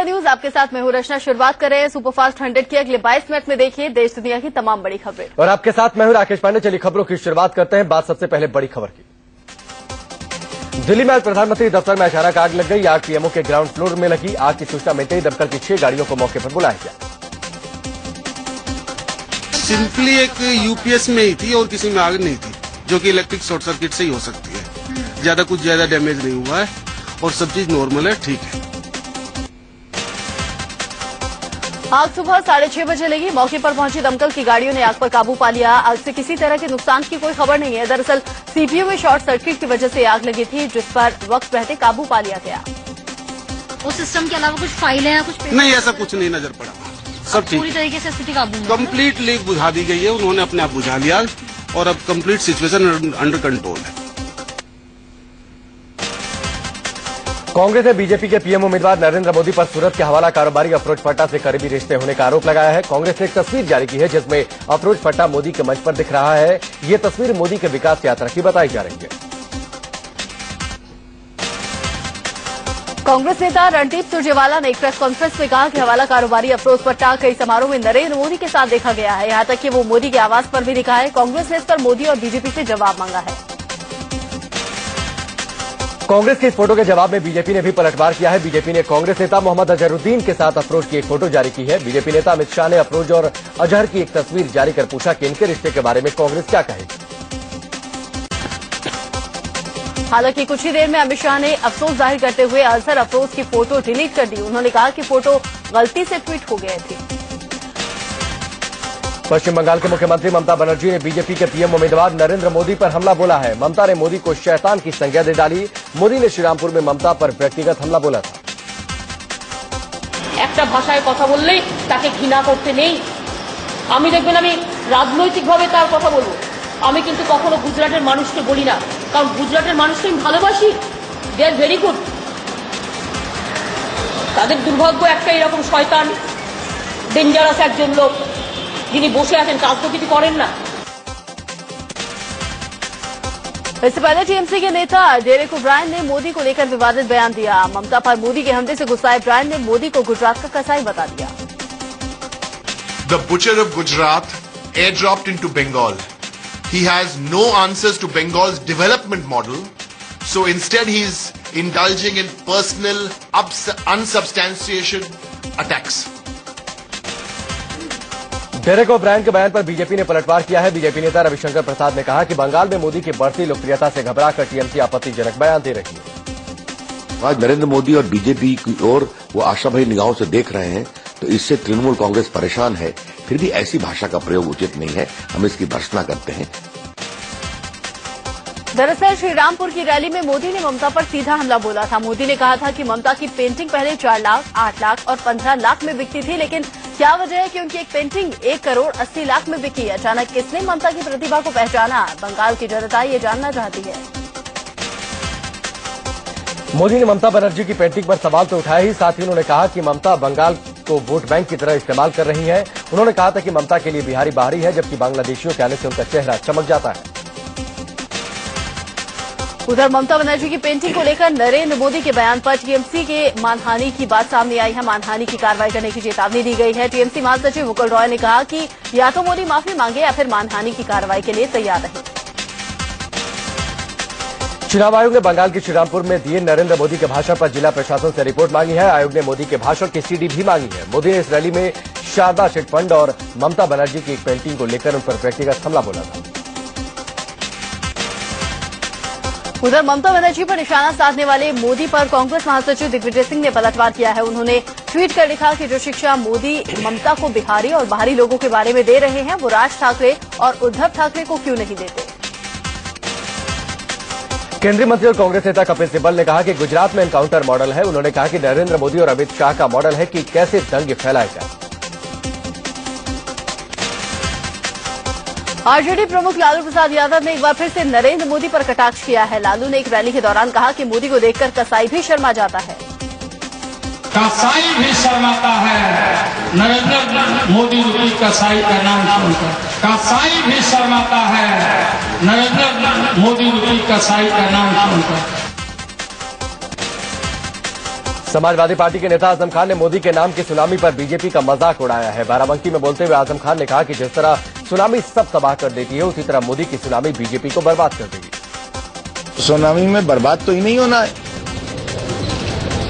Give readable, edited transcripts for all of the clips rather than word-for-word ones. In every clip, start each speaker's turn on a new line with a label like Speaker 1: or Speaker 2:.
Speaker 1: News आपके साथ मैं हूं रचना। शुरुआत कर रहे हैं सुपरफास्ट 100 की। अगले 22 मिनट में देखिए देश दुनिया की तमाम बड़ी खबरें।
Speaker 2: और आपके साथ मैं हूं राकेश पांडे। चलिए खबरों की शुरुआत करते हैं। बात सबसे पहले बड़ी खबर की। दिल्ली में आज प्रधानमंत्री दफ्तर में अचानक आग लग गई। आग पीएमओ के ग्राउंड फ्लोर में लगी। आग की सूचना मिलते ही दमकल की 6 गाड़ियों को मौके पर बुलाया गया।
Speaker 3: सिंपली एक यूपीएस में ही थी और किसी में आग नहीं थी, जो कि इलेक्ट्रिक शॉर्ट सर्किट से ही हो सकती है। ज्यादा डैमेज नहीं हुआ है और सब चीज नॉर्मल है, ठीक है।
Speaker 1: आग सुबह 6:30 बजे लगी। मौके पर पहुंची दमकल की गाड़ियों ने आग पर काबू पा लिया। आग से किसी तरह के नुकसान की कोई खबर नहीं है। दरअसल सीपीयू में शॉर्ट सर्किट की वजह से आग लगी थी, जिस पर वक्त रहते काबू पा लिया गया।
Speaker 4: उस सिस्टम के अलावा कुछ फाइलें या कुछ
Speaker 3: नहीं, ऐसा कुछ नहीं नजर पड़ा। सब ठीक,
Speaker 4: पूरी तरीके से स्थिति काबू में
Speaker 3: कम्प्लीटली बुझा दी गई है। उन्होंने अपने आप बुझा लिया और अब कंप्लीट सिचुएशन अंडर कंट्रोल है।
Speaker 2: कांग्रेस ने बीजेपी के पीएम उम्मीदवार नरेंद्र मोदी पर सूरत के हवाला कारोबारी अफरोज पट्टा से करीबी रिश्ते होने का आरोप लगाया है। कांग्रेस ने एक तस्वीर जारी की है जिसमें अफरोज पट्टा मोदी के मंच पर दिख रहा है। ये तस्वीर मोदी के विकास यात्रा की बताई जा रही है।
Speaker 1: कांग्रेस नेता रणदीप सुरजेवाला ने एक प्रेस कॉन्फ्रेंस में कहा कि हवाला कारोबारी अफरोज पट्टा कई समारोह में नरेंद्र मोदी के साथ देखा गया है। यहां तक कि वो मोदी के आवास पर भी दिखा है। कांग्रेस ने इस पर मोदी और बीजेपी से जवाब मांगा है।
Speaker 2: कांग्रेस के इस फोटो के जवाब में बीजेपी ने भी पलटवार किया है। बीजेपी ने कांग्रेस नेता मोहम्मद अजहरुद्दीन के साथ अफरोज की एक फोटो जारी की है। बीजेपी नेता अमित शाह ने अफरोज और अजहर की एक तस्वीर जारी कर पूछा कि इनके रिश्ते के बारे में कांग्रेस क्या कहेगी।
Speaker 1: हालांकि कुछ ही देर में अमित शाह ने अफसोस जाहिर करते हुए अजहर अफरोज की फोटो डिलीट कर दी। उन्होंने कहा कि फोटो गलती से ट्वीट हो गए थे।
Speaker 2: पश्चिम बंगाल के मुख्यमंत्री ममता बनर्जी ने बीजेपी के पीएम उम्मीदवार नरेंद्र मोदी पर हमला बोला है। ममता ने मोदी को शैतान की संज्ञा दे डाली। मोदी ने श्रीरामपुर में ममता पर व्यक्तिगत हमला बोला था।
Speaker 5: একটা ভাষায় কথা বললেই তাকে ঘৃণা করতে নেই। আমি দেখবেন আমি রাজনৈতিকভাবে তার কথা বলবো। আমি কিন্তু কখনো গুজরাটের মানুষকে বলি না, কারণ গুজরাটের মানুষকে আমি ভালোবাসি। দে আর ভেরি গুড। তাদের দুর্ভাগ্য একটা এরকম শয়তান ডেঞ্জারাস একজন লোক যিনি বসে আছেন, কাজ তো কিছু করেন না।
Speaker 1: इससे पहले टीएमसी के नेता डेरेक ओब्रायन ने मोदी को लेकर विवादित बयान दिया। ममता पर मोदी के हमले से गुस्साए ओब्रायन ने मोदी को गुजरात का कसाई बता दिया।
Speaker 6: The butcher of Gujarat airdropped into Bengal. He has no answers to Bengal's development model, so instead he is indulging in personal, unsubstantiated attacks.
Speaker 2: Derek O'Brien के बयान पर बीजेपी ने पलटवार किया है। बीजेपी नेता रविशंकर प्रसाद ने कहा कि बंगाल में मोदी की बढ़ती लोकप्रियता से घबराकर टीएमसी आपत्तिजनक बयान दे रही है।
Speaker 7: आज नरेंद्र मोदी और बीजेपी की ओर वो आशाभरी निगाहों से देख रहे हैं, तो इससे तृणमूल कांग्रेस परेशान है। फिर भी ऐसी भाषा का प्रयोग उचित नहीं है, हम इसकी भर्त्सना करते हैं।
Speaker 1: दरअसल श्रीरामपुर की रैली में मोदी ने ममता पर सीधा हमला बोला था। मोदी ने कहा था कि ममता की पेंटिंग पहले 4 लाख, 8 लाख और 15 लाख में बिकती थी, लेकिन क्या वजह है कि उनकी एक पेंटिंग 1 करोड़ 80 लाख में बिकी। अचानक किसने ममता की प्रतिभा को पहचाना, बंगाल की जनता ये जानना चाहती है।
Speaker 2: मोदी ने ममता बनर्जी की पेंटिंग पर सवाल तो उठाया ही, साथ ही उन्होंने कहा कि ममता बंगाल को वोट बैंक की तरह इस्तेमाल कर रही है। उन्होंने कहा था कि ममता के लिए बिहारी बाहरी है, जबकि बांग्लादेशियों के आने से उनका चेहरा चमक जाता है।
Speaker 1: उधर ममता बनर्जी की पेंटिंग को लेकर नरेंद्र मोदी के बयान पर टीएमसी के मानहानि की बात सामने आई है। मानहानि की कार्रवाई करने की चेतावनी दी गई है। टीएमसी महासचिव मुकुल रॉय ने कहा कि या तो मोदी माफी मांगे या फिर मानहानि की कार्रवाई के लिए तैयार रहे।
Speaker 2: चुनाव आयोग ने बंगाल के श्रीरामपुर में दिए नरेंद्र मोदी के भाषण पर जिला प्रशासन से रिपोर्ट मांगी है। आयोग ने मोदी के भाषण की सीडी भी मांगी है। मोदी ने इस रैली में शारदा चिटफंड और ममता बनर्जी की एक पेंटिंग को लेकर उन पर व्यक्तिगत हमला बोला था।
Speaker 1: उधर ममता बनर्जी पर निशाना साधने वाले मोदी पर कांग्रेस महासचिव दिग्विजय सिंह ने पलटवार किया है। उन्होंने ट्वीट कर लिखा कि जो शिक्षा मोदी ममता को बिहारी और बाहरी लोगों के बारे में दे रहे हैं, वो राज ठाकरे और उद्धव ठाकरे को क्यों नहीं देते।
Speaker 2: केंद्रीय मंत्री और कांग्रेस नेता कपिल सिब्बल ने कहा कि गुजरात में एनकाउंटर मॉडल है। उन्होंने कहा कि नरेंद्र मोदी और अमित शाह का मॉडल है कि कैसे दंगे फैलाए जाए।
Speaker 1: आरजेडी प्रमुख लालू प्रसाद यादव ने एक बार फिर से नरेंद्र मोदी पर कटाक्ष किया है। लालू ने एक रैली के दौरान कहा कि मोदी को देखकर कसाई भी शर्मा जाता है।
Speaker 8: कसाई भी शर्माता है नरेंद्र मोदी की कसाई का नाम सुनकर। कसाई भी शर्माता है नरेंद्र मोदी की कसाई का नाम सुनकर।
Speaker 2: समाजवादी पार्टी के नेता आजम खान ने मोदी के नाम की सुनामी पर बीजेपी का मजाक उड़ाया है। बाराबंकी में बोलते हुए आजम खान ने कहा कि जिस तरह सुनामी सब तबाह कर देती है, उसी तरह मोदी की सुनामी बीजेपी को बर्बाद कर देगी।
Speaker 9: सुनामी में बर्बाद तो ही नहीं होना है,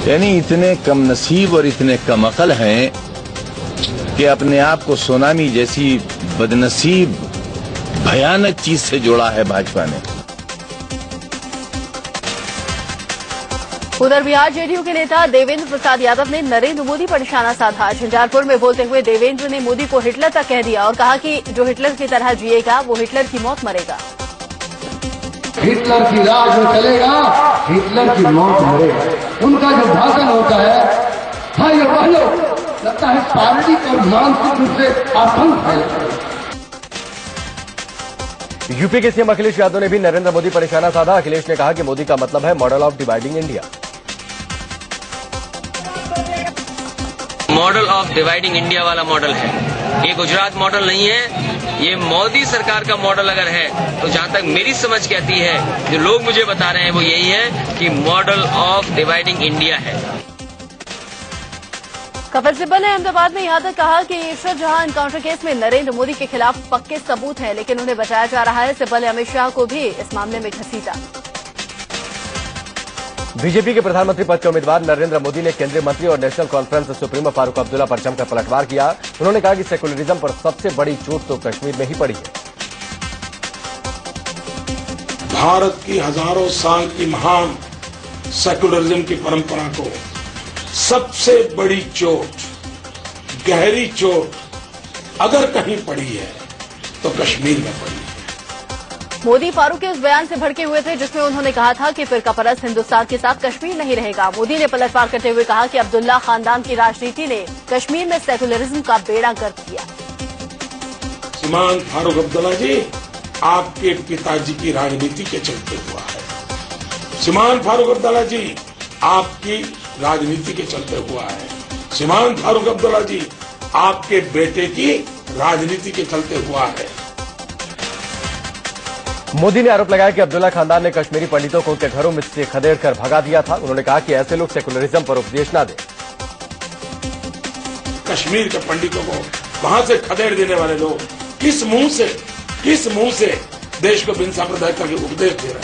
Speaker 9: यानी इतने कम नसीब और इतने कम अकल हैं कि अपने आप को सुनामी जैसी बदनसीब भयानक चीज से जोड़ा है भाजपा ने।
Speaker 1: उधर बिहार जेडीयू के नेता देवेंद्र प्रसाद यादव ने नरेंद्र मोदी पर निशाना साधा। झंझारपुर में बोलते हुए देवेंद्र ने मोदी को हिटलर तक कह दिया और कहा कि जो हिटलर की तरह जिएगा वो हिटलर की मौत मरेगा।
Speaker 10: हिटलर की राज में चलेगा, हिटलर की मौत मरेगा। उनका जो भाषण होता है, भाइयों बहनों, लगता है शारीरिक और मानसिक रूप से आतंक फैला।
Speaker 2: यूपी के सीएम अखिलेश यादव ने भी नरेंद्र मोदी पर निशाना साधा। अखिलेश ने कहा कि मोदी का मतलब है model of dividing India.
Speaker 11: Model of dividing India वाला मॉडल है, ये गुजरात मॉडल नहीं है। ये मोदी सरकार का मॉडल अगर है तो जहां तक मेरी समझ कहती है, जो लोग मुझे बता रहे हैं वो यही है कि मॉडल ऑफ डिवाइडिंग इंडिया है।
Speaker 1: कपिल सिब्बल ने अहमदाबाद में यहां तक कहा कि ईश्वर जहां एनकाउंटर केस में नरेंद्र मोदी के खिलाफ पक्के सबूत हैं, लेकिन उन्हें बचाया जा रहा है। सिब्बल ने अमित शाह को भी इस मामले में घसीटा।
Speaker 2: बीजेपी के प्रधानमंत्री पद के उम्मीदवार नरेंद्र मोदी ने केंद्रीय मंत्री और national conference supremo Farooq Abdullah पर जमकर पलटवार किया। उन्होंने कहा कि सेकुलरिज्म पर सबसे बड़ी चोट तो कश्मीर में ही पड़ी है।
Speaker 12: भारत की हजारों साल की महान सेकुलरिज्म की परंपरा को सबसे बड़ी चोट, गहरी चोट अगर कहीं पड़ी है तो कश्मीर में पड़ी है।
Speaker 1: मोदी फारूक के उस बयान से भड़के हुए थे जिसमें उन्होंने कहा था कि फिरकापरस्त हिंदुस्तान के साथ कश्मीर नहीं रहेगा। मोदी ने पलटवार करते हुए कहा कि अब्दुल्ला खानदान की राजनीति ने कश्मीर में सेकुलरिज्म का बेड़ा गर्क किया।
Speaker 12: श्रीमान फारूक अब्दुल्ला जी, आपके पिताजी की राजनीति के चलते हुआ है। श्रीमान फारूक अब्दुल्ला जी, आपकी राजनीति के चलते हुआ है। श्रीमान फारूक अब्दुल्ला जी, आपके बेटे की राजनीति के चलते हुआ है।
Speaker 2: मोदी ने आरोप लगाया कि अब्दुल्ला खानदान ने कश्मीरी पंडितों को उनके घरों में से खदेड़ कर भगा दिया था। उन्होंने कहा कि ऐसे लोग सेकुलरिज्म पर उपदेश न दें।
Speaker 12: कश्मीर के पंडितों को वहां से खदेड़ देने वाले लोग किस मुंह से देश को बिन सांप्रदायिकता के उपदेश दे रहे हैं?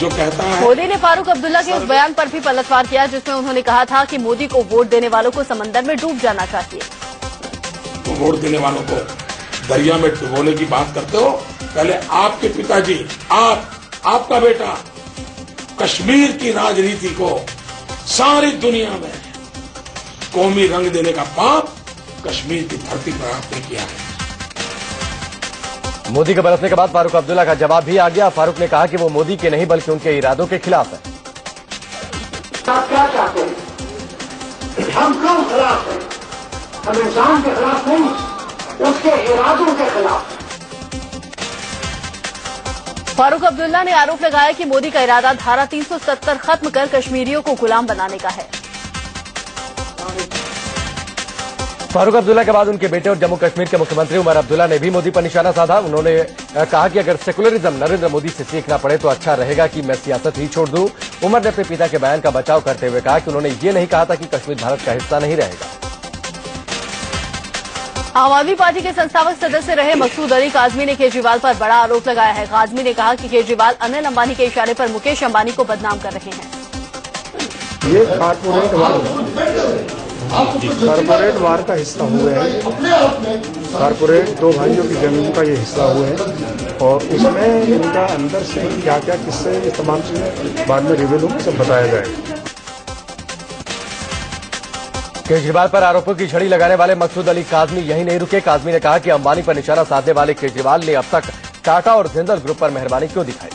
Speaker 12: जो कहता है।
Speaker 1: मोदी ने फारूक अब्दुल्ला के उस बयान पर भी पलटवार किया जिसमें उन्होंने कहा था कि मोदी को वोट देने वालों को समंदर में डूब जाना चाहिए।
Speaker 12: तो वोट देने वालों को दरिया में डुबोने की बात करते हो, पहले आपके पिताजी, आपका बेटा कश्मीर की राजनीति को सारी दुनिया में कौमी रंग देने का पाप कश्मीर की धरती पर आपने किया है।
Speaker 2: मोदी के बरसने के बाद फारूक अब्दुल्ला का जवाब भी आ गया। फारूक ने कहा कि वो मोदी के नहीं बल्कि उनके इरादों के खिलाफ है।
Speaker 10: आप क्या चाहते हैं? हम क्यों खिलाफ हैं? हम इंसान के खिलाफ नहीं, उसके इरादों के खिलाफ।
Speaker 1: फारूक अब्दुल्ला ने आरोप लगाया कि मोदी का इरादा धारा 370 खत्म कर कश्मीरियों को गुलाम बनाने का है।
Speaker 2: फारूक अब्दुल्ला के बाद उनके बेटे और जम्मू कश्मीर के मुख्यमंत्री उमर अब्दुल्ला ने भी मोदी पर निशाना साधा। उन्होंने कहा कि अगर सेकुलरिज्म नरेंद्र मोदी से सीखना पड़े तो अच्छा रहेगा कि मैं सियासत ही छोड़ दूं। उमर ने अपने पिता के बयान का बचाव करते हुए कहा कि उन्होंने ये नहीं कहा था कि कश्मीर भारत का हिस्सा नहीं रहेगा।
Speaker 1: आम आदमी पार्टी के संस्थापक सदस्य रहे मकसूद अली काजमी ने केजरीवाल पर बड़ा आरोप लगाया है। काजमी ने कहा कि केजरीवाल अनिल अंबानी के इशारे पर मुकेश अंबानी को बदनाम कर रहे हैं।
Speaker 13: ये कारपोरेट वार का हिस्सा हुए हैं। कारपोरेट दो भाइयों की जमीन का ये हिस्सा हुए हैं और उसमें इनका अंदर से क्या क्या किस्से, ये तमाम चीजें बाद में रिवील होकर सब बताया जाएगा।
Speaker 2: केजरीवाल पर आरोपों की झड़ी लगाने वाले मकसूद अली काजमी यही नहीं रुके। काजमी ने कहा कि अंबानी पर निशाना साधने वाले केजरीवाल ने अब तक टाटा और जिंदल ग्रुप पर मेहरबानी क्यों दिखाई?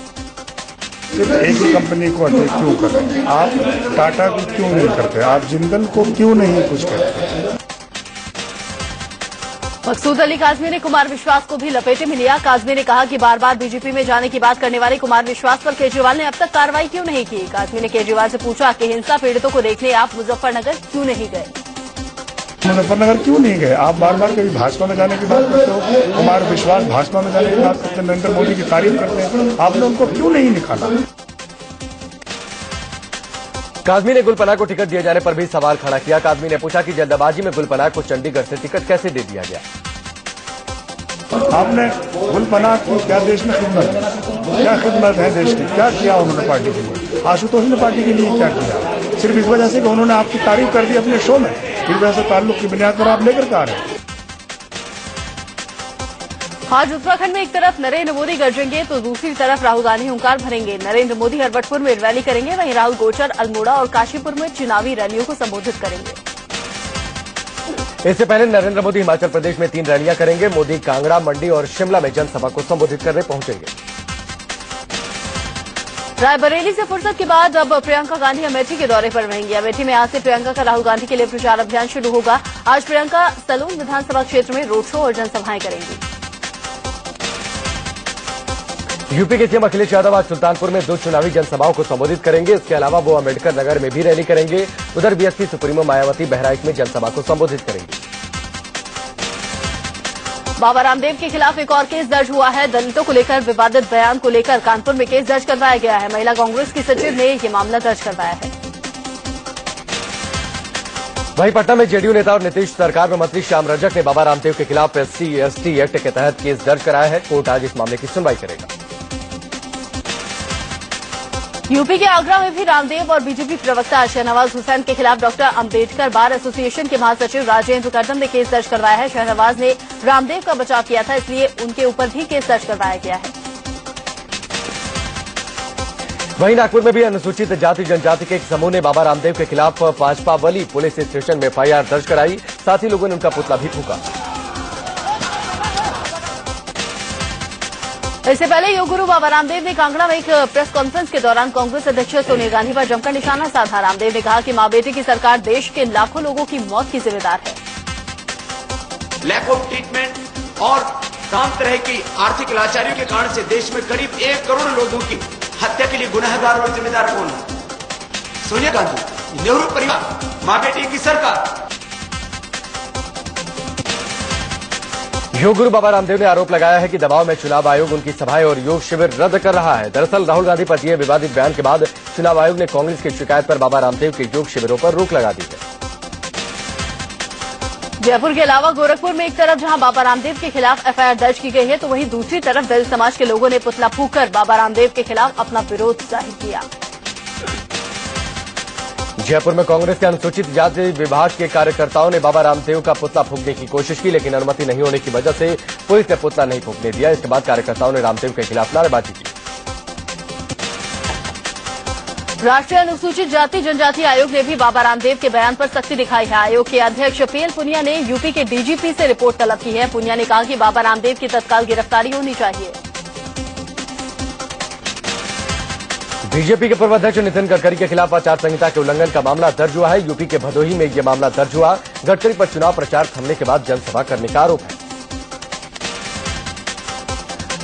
Speaker 13: सिर्फ एक ही कंपनी को अटैक क्यों कर रहे हैं? आप टाटा को क्यों नहीं करते? आप जिंदल को क्यों नहीं कुछ करते?
Speaker 1: मकसूद अली काजमी ने कुमार विश्वास को भी लपेटे में लिया। काजमी ने कहा कि बार बार बीजेपी में जाने की बात करने वाले कुमार विश्वास पर केजरीवाल ने अब तक कार्रवाई क्यों नहीं की। काजमी ने केजरीवाल से पूछा कि हिंसा पीड़ितों को देखने आप मुजफ्फरनगर क्यों नहीं गए?
Speaker 13: मुजफ्फरनगर क्यों नहीं गए? आप बार बार कभी भाजपा में जाने की बात करते हो, कुमार विश्वास भाजपा में जाने की बात करते हैं, नरेंद्र मोदी की तारीफ करते हैं, आपने उनको क्यों नहीं निकाला?
Speaker 2: काजमी ने गुलपनाग को टिकट दिए जाने पर भी सवाल खड़ा किया। काजमी ने पूछा कि जल्दबाजी में गुलपनाग को चंडीगढ़ से टिकट कैसे दे दिया गया।
Speaker 13: आपने गुलपनाग की क्या देश में क्या खिदमत है देश की, क्या किया उन्होंने पार्टी के लिए? आशुतोष ने पार्टी के लिए क्या किया? सिर्फ इस वजह से कि उन्होंने आपकी तारीफ कर दी अपने शो में, इस वजह से ताल्लुक की बुनियाद पर आप लेकर के आ रहे हैं।
Speaker 1: आज उत्तराखंड में एक तरफ नरेंद्र मोदी गरजेंगे तो दूसरी तरफ राहुल गांधी हुंकार भरेंगे। नरेंद्र मोदी हरबटपुर में रैली करेंगे, वहीं राहुल गोचर, अल्मोड़ा और काशीपुर में चुनावी रैलियों को संबोधित करेंगे।
Speaker 2: इससे पहले नरेंद्र मोदी हिमाचल प्रदेश में 3 रैलियां करेंगे। मोदी कांगड़ा, मंडी और शिमला में जनसभा को संबोधित करने पहुंचेंगे।
Speaker 1: रायबरेली से फुर्सत के बाद अब प्रियंका गांधी अमेठी के दौरे पर रहेंगी। अमेठी में आज से प्रियंका का राहुल गांधी के लिए प्रचार अभियान शुरू होगा। आज प्रियंका सलून विधानसभा क्षेत्र में रोड शो और जनसभाएं करेंगी।
Speaker 2: यूपी के सीएम अखिलेश यादव आज सुल्तानपुर में 2 चुनावी जनसभाओं को संबोधित करेंगे। इसके अलावा वो अम्बेडकर नगर में भी रैली करेंगे। उधर बीएसपी सुप्रीमो मायावती बहराइच में जनसभा को संबोधित करेंगी।
Speaker 1: बाबा रामदेव के खिलाफ एक और केस दर्ज हुआ है। दलितों को लेकर विवादित बयान को लेकर कानपुर में केस दर्ज करवाया गया है। महिला कांग्रेस की सचिव ने ये मामला दर्ज करवाया है।
Speaker 2: वहीं पटना में जेडीयू नेता और नीतीश सरकार में मंत्री श्याम रजक ने बाबा रामदेव के खिलाफ SC/ST एक्ट के तहत केस दर्ज कराया है। कोर्ट आज इस मामले की सुनवाई करेगा।
Speaker 1: यूपी के आगरा में भी रामदेव और बीजेपी प्रवक्ता शहनवाज हुसैन के खिलाफ डॉक्टर अंबेडकर बार एसोसिएशन के महासचिव राजेंद्र कर्दम ने केस दर्ज करवाया है। शहनवाज ने रामदेव का बचाव किया था, इसलिए उनके ऊपर भी केस दर्ज करवाया गया है।
Speaker 2: वहीं नागपुर में भी अनुसूचित जाति जनजाति के एक समूह ने बाबा रामदेव के खिलाफ पांचपावली पुलिस स्टेशन में FIR दर्ज कराई। साथ ही लोगों ने उनका पुतला भी फूंका।
Speaker 1: इससे पहले योग गुरु बाबा रामदेव ने कांगड़ा में एक प्रेस कॉन्फ्रेंस के दौरान कांग्रेस अध्यक्ष सोनिया गांधी पर जमकर निशाना साधा। रामदेव ने कहा कि मां बेटी की सरकार देश के लाखों लोगों की मौत की जिम्मेदार है।
Speaker 14: लैक ऑफ ट्रीटमेंट और तमाम तरह की आर्थिक लाचारियों के कारण से देश में करीब 1 करोड़ लोगों की हत्या के लिए गुनहगार और जिम्मेदार कौन है? सोनिया गांधी, नेहरू परिवार, मां बेटी की सरकार।
Speaker 2: योग गुरु बाबा रामदेव ने आरोप लगाया है कि दबाव में चुनाव आयोग उनकी सभाएं और योग शिविर रद्द कर रहा है। दरअसल राहुल गांधी पर दिए विवादित बयान के बाद चुनाव आयोग ने कांग्रेस की शिकायत पर बाबा रामदेव के योग शिविरों पर रोक लगा दी है।
Speaker 1: जयपुर के अलावा गोरखपुर में एक तरफ जहां बाबा रामदेव के खिलाफ FIR दर्ज की गई है, तो वहीं दूसरी तरफ दलित समाज के लोगों ने पुतला फूंककर बाबा रामदेव के खिलाफ अपना विरोध जाहिर किया।
Speaker 2: जयपुर में कांग्रेस के अनुसूचित जाति विभाग के कार्यकर्ताओं ने बाबा रामदेव का पुतला फूंकने की कोशिश की, लेकिन अनुमति नहीं होने की वजह से पुलिस ने पुतला नहीं फूंकने दिया। इसके बाद कार्यकर्ताओं ने रामदेव के खिलाफ नारेबाजी की।
Speaker 1: राष्ट्रीय अनुसूचित जाति जनजाति आयोग ने भी बाबा रामदेव के बयान पर सख्ती दिखाई है। आयोग के अध्यक्ष PL पुनिया ने यूपी के DGP से रिपोर्ट तलब की है। पुनिया ने कहा कि बाबा रामदेव की तत्काल गिरफ्तारी होनी चाहिए।
Speaker 2: बीजेपी के पूर्व अध्यक्ष नितिन गडकरी के खिलाफ आचार संहिता के उल्लंघन का मामला दर्ज हुआ है। यूपी के भदोही में यह मामला दर्ज हुआ। गडकरी पर चुनाव प्रचार थमने के बाद जनसभा करने का आरोप है।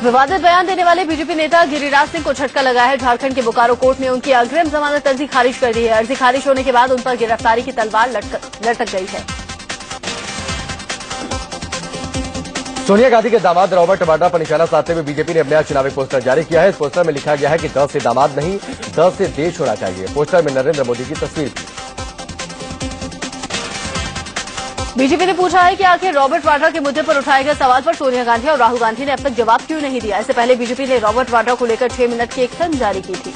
Speaker 1: विवादित बयान देने वाले बीजेपी नेता गिरिराज सिंह को झटका लगा है। झारखंड के बोकारो कोर्ट ने उनकी अग्रिम जमानत अर्जी खारिज कर दी है। अर्जी खारिज होने के बाद उन पर गिरफ्तारी की तलवार लटक गई है।
Speaker 2: सोनिया गांधी के दामाद रॉबर्ट वाड्रा पर निशाना साधते हुए बीजेपी ने अपना नया चुनावी पोस्टर जारी किया है। इस पोस्टर में लिखा गया है कि द से दामाद नहीं, द से देश होना चाहिए। पोस्टर में नरेंद्र मोदी की तस्वीर थी।
Speaker 1: बीजेपी ने पूछा है कि आखिर रॉबर्ट वाड्रा के मुद्दे पर उठाए गए सवाल पर सोनिया गांधी और राहुल गांधी ने अब तक जवाब क्यों नहीं दिया। इससे पहले बीजेपी ने रॉबर्ट वाड्रा को लेकर 6 मिनट की एक फिल्म जारी की थी।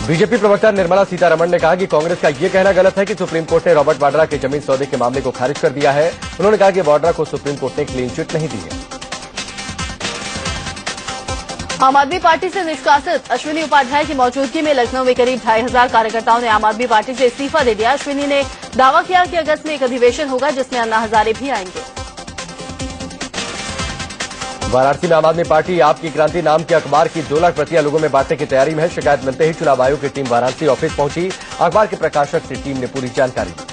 Speaker 2: बीजेपी प्रवक्ता निर्मला सीतारमण ने कहा कि कांग्रेस का यह कहना गलत है कि सुप्रीम कोर्ट ने रॉबर्ट वाड्रा के जमीन सौदे के मामले को खारिज कर दिया है। उन्होंने कहा कि वाड्रा को सुप्रीम कोर्ट ने क्लीन चिट नहीं दी है।
Speaker 1: आम आदमी पार्टी से निष्कासित अश्विनी उपाध्याय की मौजूदगी में लखनऊ में करीब 2500 कार्यकर्ताओं ने आम आदमी पार्टी से इस्तीफा दे दिया। अश्विनी ने दावा किया कि अगस्त में एक अधिवेशन होगा जिसमें अन्ना हजारे भी आएंगे।
Speaker 2: वाराणसी में आम आदमी पार्टी आपकी क्रांति नाम के अखबार की 2 लाख प्रतियां लोगों में बांटने की तैयारी में है। शिकायत मिलते ही चुनाव आयोग की टीम वाराणसी ऑफिस पहुंची। अखबार के प्रकाशक से टीम ने पूरी जानकारी दी।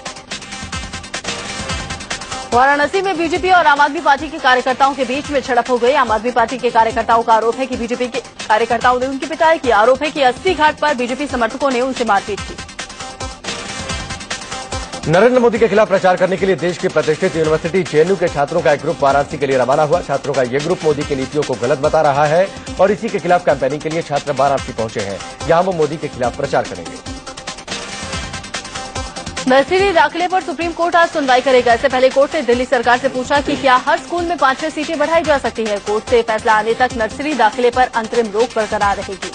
Speaker 1: वाराणसी में बीजेपी और आम आदमी पार्टी के कार्यकर्ताओं के बीच में झड़प हो गई। आम आदमी पार्टी के कार्यकर्ताओं का आरोप है कि बीजेपी के कार्यकर्ताओं ने उनकी पिटाई की। आरोप है कि 80 घाट पर बीजेपी समर्थकों ने उनसे मारपीट की।
Speaker 2: नरेंद्र मोदी के खिलाफ प्रचार करने के लिए देश की प्रतिष्ठित यूनिवर्सिटी जेएनयू के छात्रों का एक ग्रुप वाराणसी के लिए रवाना हुआ। छात्रों का यह ग्रुप मोदी की नीतियों को गलत बता रहा है और इसी के खिलाफ कैंपेनिंग के लिए छात्र वाराणसी पहुंचे हैं। यहां वो मोदी के खिलाफ प्रचार करेंगे।
Speaker 1: नर्सरी दाखिले पर सुप्रीम कोर्ट आज सुनवाई करेगा। इससे पहले कोर्ट ने दिल्ली सरकार से पूछा कि क्या हर स्कूल में 5-6 सीटें बढ़ाई जा सकती है। कोर्ट से फैसला आने तक नर्सरी दाखिले पर अंतरिम रोक बरकरार रहेगी।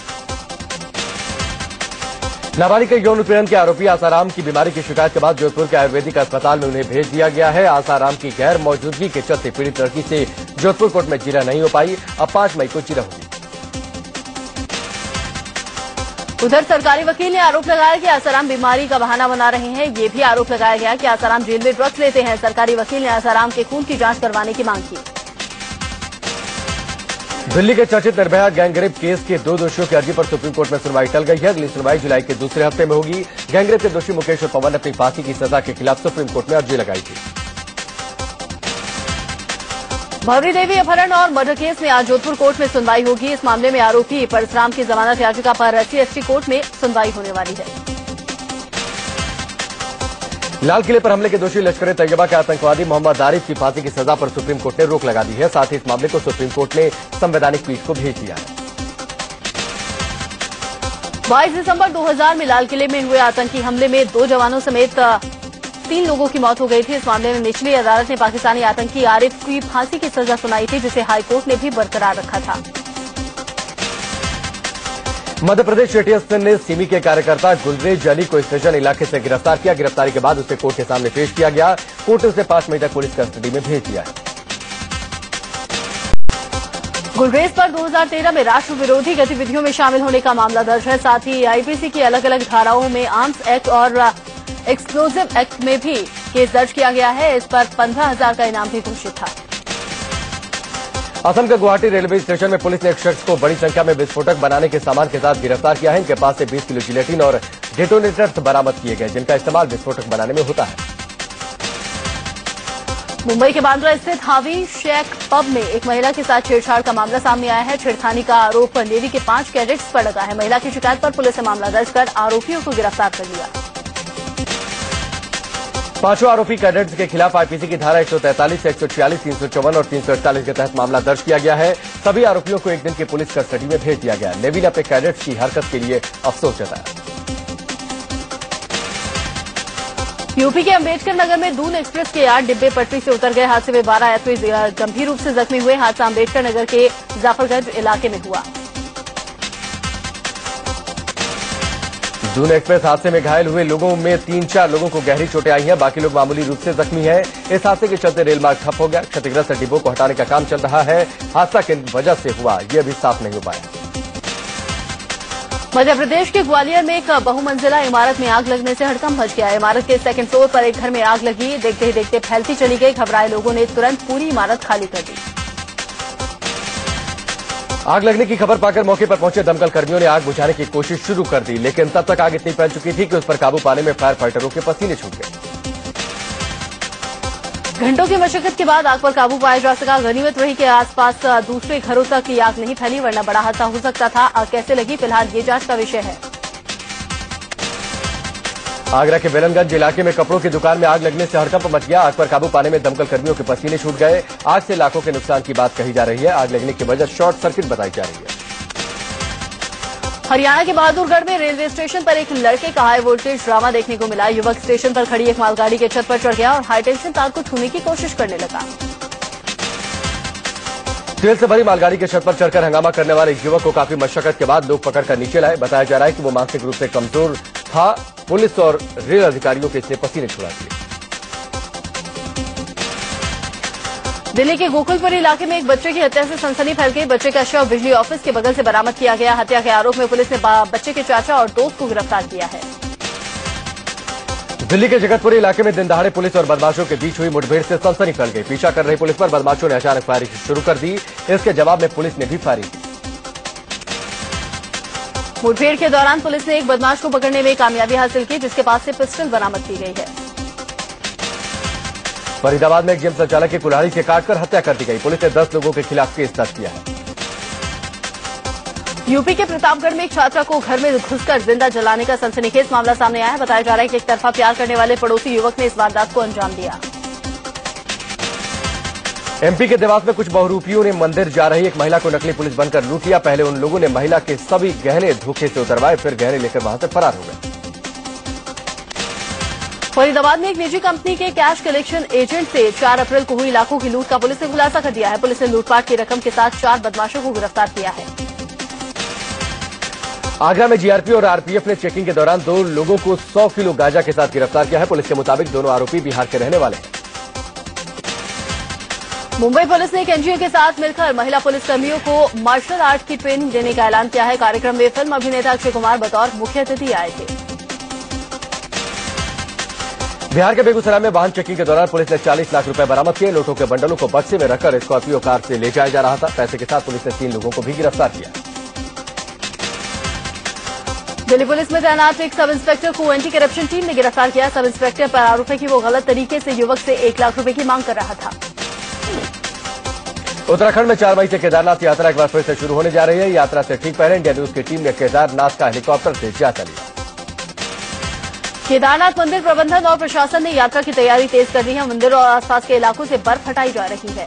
Speaker 2: नाबालिग यौन उत्पीड़न के आरोपी आसाराम की बीमारी की शिकायत के बाद जोधपुर के आयुर्वेदिक अस्पताल में उन्हें भेज दिया गया है। आसाराम की गैर मौजूदगी के चलते पीड़ित लड़की से जोधपुर कोर्ट में जिरह नहीं हो पाई। अब 5 मई को जिरह होगी।
Speaker 1: उधर सरकारी वकील ने आरोप लगाया कि आसाराम बीमारी का बहाना बना रहे हैं। ये भी आरोप लगाया गया कि आसाराम जेल में ड्रग्स लेते हैं। सरकारी वकील ने आसाराम के खून की जांच करवाने की मांग की।
Speaker 2: दिल्ली के चर्चित निर्भया गैंगरेप केस के 2 दोषियों की अर्जी पर सुप्रीम कोर्ट में सुनवाई टल गई है। अगली सुनवाई जुलाई के दूसरे हफ्ते में होगी। गैंगरेप के दोषी मुकेश और पवन ने अपनी फांसी की सजा के खिलाफ सुप्रीम कोर्ट में अर्जी लगाई थी।
Speaker 1: भवरी देवी अपहरण और मर्डर केस में आज जोधपुर कोर्ट में सुनवाई होगी। इस मामले में आरोपी परशुराम की जमानत याचिका पर SC/ST कोर्ट में सुनवाई होने वाली है।
Speaker 2: लाल किले पर हमले के दोषी लश्कर-ए-तैयबा के आतंकवादी मोहम्मद आरिफ की फांसी की सजा पर सुप्रीम कोर्ट ने रोक लगा दी है। साथ ही इस मामले को सुप्रीम कोर्ट ने संवैधानिक पीठ को भेज दिया है।
Speaker 1: 22 दिसंबर 2000 में लाल किले में हुए आतंकी हमले में 2 जवानों समेत 3 लोगों की मौत हो गई थी। इस मामले में निचली अदालत ने पाकिस्तानी आतंकी आरिफ की फांसी की सजा सुनाई थी, जिसे हाईकोर्ट ने भी बरकरार रखा था।
Speaker 2: मध्य प्रदेश एटीएस ने सिमी के कार्यकर्ता गुलरेज अली को स्टेशन इलाके से गिरफ्तार किया। गिरफ्तारी के बाद उसे कोर्ट के सामने पेश किया गया। कोर्ट ने उसे 5 मई तक पुलिस कस्टडी में भेज दिया है।
Speaker 1: गुलरेज पर 2013 में राष्ट्र विरोधी गतिविधियों में शामिल होने का मामला दर्ज है। साथ ही आईपीसी की अलग अलग धाराओं में आर्म्स एक्ट और एक्सप्लोजिव एक्ट में भी केस दर्ज किया गया है। इस पर 15,000 का इनाम भी घोषित था।
Speaker 2: असम के गुवाहाटी रेलवे स्टेशन में पुलिस ने एक शख्स को बड़ी संख्या में विस्फोटक बनाने के सामान के साथ गिरफ्तार किया है। इनके पास से 20 किलो जिलेटिन और डेटोनेटर्स बरामद किए गए, जिनका इस्तेमाल विस्फोटक बनाने में होता है।
Speaker 1: मुंबई के बांद्रा स्थित हावी शेख पब में एक महिला के साथ छेड़छाड़ का मामला सामने आया है। छेड़खानी का आरोप नेवी के 5 कैडेट्स पर लगा है। महिला की शिकायत पर पुलिस ने मामला दर्ज कर आरोपियों को गिरफ्तार कर लिया।
Speaker 2: 5 आरोपी कैडेट्स के खिलाफ आईपीसी की धारा 143, 146, 354 और 348 के तहत मामला दर्ज किया गया है। सभी आरोपियों को एक दिन की पुलिस कस्टडी में भेज दिया गया। नेवी ने अपने कैडेट्स की हरकत के लिए अफसोस जताया।
Speaker 1: यूपी के अंबेडकर नगर में दून एक्सप्रेस के 8 डिब्बे पटरी से उतर गए। हादसे में 12 यात्री गंभीर रूप से जख्मी हुए। हादसा अंबेडकर नगर के जाफरगंज इलाके में हुआ।
Speaker 2: दून एक्सप्रेस हादसे में घायल हुए लोगों में 3-4 लोगों को गहरी चोटें आई हैं। बाकी लोग मामूली रूप से जख्मी हैं। इस हादसे के चलते रेल मार्ग ठप हो गया। क्षतिग्रस्त डिब्बों को हटाने का काम चल रहा है। हादसा किन वजह से हुआ, यह अभी साफ नहीं हो पाया।
Speaker 1: मध्य प्रदेश के ग्वालियर में एक बहुमंजिला इमारत में आग लगने से हड़कंप मच गया। इमारत के 2nd फ्लोर पर एक घर में आग लगी। देखते ही देखते फैलती चली गई। घबराए लोगों ने तुरंत पूरी इमारत खाली कर दी।
Speaker 2: आग लगने की खबर पाकर मौके पर पहुंचे दमकल कर्मियों ने आग बुझाने की कोशिश शुरू कर दी, लेकिन तब तक आग इतनी फैल चुकी थी कि उस पर काबू पाने में फायर फाइटरों के पसीने छूट गए।
Speaker 1: घंटों की मशक्कत के बाद आग पर काबू पाया जा सका। गनीमत रही कि आसपास दूसरे घरों तक ये आग नहीं फैली, वरना बड़ा हादसा हो सकता था। आग कैसे लगी, फिलहाल ये जांच का विषय है।
Speaker 2: आगरा के बेलनगंज इलाके में कपड़ों की दुकान में आग लगने से हड़कंप मच गया। आग पर काबू पाने में दमकल कर्मियों के पसीने छूट गए। आग से लाखों के नुकसान की बात कही जा रही है। आग लगने की वजह शॉर्ट सर्किट बताई जा रही है।
Speaker 1: हरियाणा के बहादुरगढ़ में रेलवे स्टेशन पर एक लड़के का हाई वोल्टेज ड्रामा देखने को मिला। युवक स्टेशन पर खड़ी एक मालगाड़ी के छत पर चढ़ गया और हाईटेंशन तार को छूने की कोशिश करने लगा।
Speaker 2: तेल से भरी मालगाड़ी के छत पर चढ़कर हंगामा करने वाले युवक को काफी मशक्कत के बाद लोग पकड़कर नीचे लाए। बताया जा रहा है कि वो मानसिक रूप से कमजोर था। पुलिस और रेल अधिकारियों के इसने पसीने छुड़ा दिए।
Speaker 1: दिल्ली के गोकुलपुर इलाके में एक बच्चे की हत्या से सनसनी फैल गई। बच्चे का शव बिजली ऑफिस के बगल से बरामद किया गया। हत्या के आरोप में पुलिस ने बच्चे के चाचा और दोस्त को गिरफ्तार किया है।
Speaker 2: दिल्ली के जगतपुरी इलाके में दिन दहाड़े पुलिस और बदमाशों के बीच हुई मुठभेड़ से सनसनी फैल गई। पीछा कर रही पुलिस पर बदमाशों ने अचानक फायरिंग शुरू कर दी। इसके जवाब में पुलिस ने भी फायरिंग की।
Speaker 1: मुठभेड़ के दौरान पुलिस ने एक बदमाश को पकड़ने में कामयाबी हासिल की, जिसके पास से पिस्टल बरामद की गई है।
Speaker 2: फरीदाबाद में एक जिम संचालक की कुल्हाड़ी से काटकर हत्या कर दी गई। पुलिस ने 10 लोगों के खिलाफ केस दर्ज किया है।
Speaker 1: यूपी के प्रतापगढ़ में एक छात्रा को घर में घुसकर जिंदा जलाने का सनसनीखेज मामला सामने आया है। बताया जा रहा है कि एक तरफा प्यार करने वाले पड़ोसी युवक ने इस वारदात को अंजाम दिया।
Speaker 2: एमपी के देवास में कुछ बहुरूपियों ने मंदिर जा रही एक महिला को नकली पुलिस बनकर लूट लिया। पहले उन लोगों ने महिला के सभी गहने धोखे से उतरवाए, फिर गहने लेकर वहां से फरार हो गए।
Speaker 1: फरीदाबाद में एक निजी कंपनी के कैश कलेक्शन एजेंट से 4 अप्रैल को हुई लाखों की लूट का पुलिस ने खुलासा कर दिया है। पुलिस ने लूटपाट की रकम के साथ 4 बदमाशों को गिरफ्तार किया है।
Speaker 2: आगरा में जीआरपी और आरपीएफ ने चेकिंग के दौरान 2 लोगों को 100 किलो गांजा के साथ गिरफ्तार किया है। पुलिस के मुताबिक दोनों आरोपी बिहार के रहने वाले हैं।
Speaker 1: मुंबई पुलिस ने एक एनजीओ के साथ मिलकर महिला पुलिसकर्मियों को मार्शल आर्ट की ट्रेनिंग देने का ऐलान किया है। कार्यक्रम में फिल्म अभिनेता अक्षय कुमार बतौर मुख्य अतिथि आए थे।
Speaker 2: बिहार के बेगूसराय में वाहन चेकिंग के दौरान पुलिस ने 40 लाख रुपए बरामद किए। नोटों के बंडलों को बक्से में रखकर स्कॉर्पियो कार से ले जाया जा रहा था। पैसे के साथ पुलिस ने 3 लोगों को भी गिरफ्तार किया।
Speaker 1: दिल्ली पुलिस में तैनात एक सब इंस्पेक्टर को एंटी करप्शन टीम ने गिरफ्तार किया। सब इंस्पेक्टर पर आरोप है कि वो गलत तरीके से युवक से 1 लाख रुपए की मांग कर रहा था।
Speaker 2: उत्तराखंड में 4 मई से केदारनाथ यात्रा एक बार फिर से शुरू होने जा रही है। यात्रा से ठीक पहले इंडिया न्यूज की टीम ने केदारनाथ का हेलीकॉप्टर से जायजा लिया।
Speaker 1: केदारनाथ मंदिर प्रबंधन और प्रशासन ने यात्रा की तैयारी तेज कर दी है। मंदिर और आसपास के इलाकों से बर्फ हटाई जा रही है।